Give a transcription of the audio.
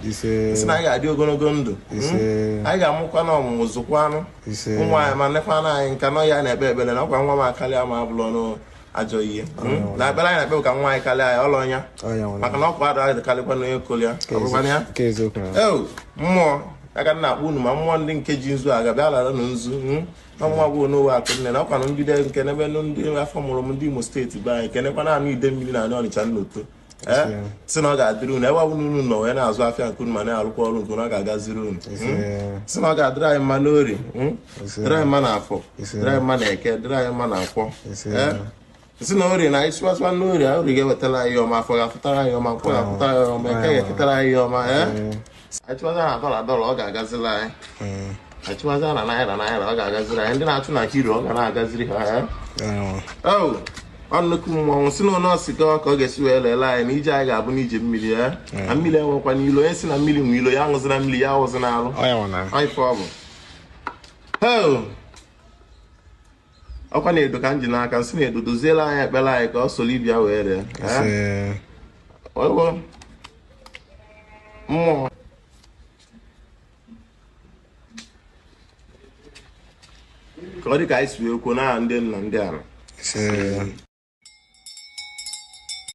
isi na anyị ga-adị ogologo ndụ anyị ga-amụkwa na ọmụmụ zụkwanụ ụmụ anyị ma nekwana anyị nka nọ ya na-ekpe ekpere na ọkwa nwa m akarịa ma abụrụ ọnụ ajọ ihe na ekpere anyị na-ekpe ka nwa anyị karịa anyị ọlọ ya maka na ọkwa adụ anyị dịkarịkwa n'onye kolia mmụọ aka na-akpọ unu ma mmụọ ndị nke ji nzu aga bịa lara na nzu na nwa bụ n'owe akụ nne na ọkwa na mbido nke n'ebe ndị afọ mụrụ m ndị Imo steeti be anyị kenekwa na anụ ide mmiri na anị Ọnịcha nnoto si na ọ ga-adịrị unu ebe ọbụla unu nọ wee na-azụ afịa nke unu ma na-arụkwa ọrụ nke unu ọ ga-agaziri unu si na ọ ga-adịrị anyị mma n'Orie dịrị anyị mma na Afọ dịrị anyị mma na Eke dịrị anyị mma na Nkwọ si na Orie na anyị sụwasụwa n'Orie Orie ga-ewetara anyị ọma Afọ ga-afụtara anyị ọma Nkwọ ga-afụtara anyị ọma Eke ga-eketara anyị ọma achịwaza na dọla ọ ga-agaziri anyị achịwaza na naira ọ ga-agaziri anyị ndị na-achụ na kiro ọ ga na-agaziri ha ọ nnukwu mmọnwụ si na ọnọọsị ka ọ ga-esi wee lele anyị na ije anyị ga-abụ n'ije mmiri na mmiri enwekwa n'ilo onye si na mmiri nwe ilo ya ṅụzi na mmiri ya awụzi n'alụ ife ọ bụ ọkwa na edo ka m ji n'aka nsị na edo doziela anyị ekpere anyị ka ọ solibia wee ree mmụọ ka ọ dị ka anyị si wee kwuo na ndị nna ndị ala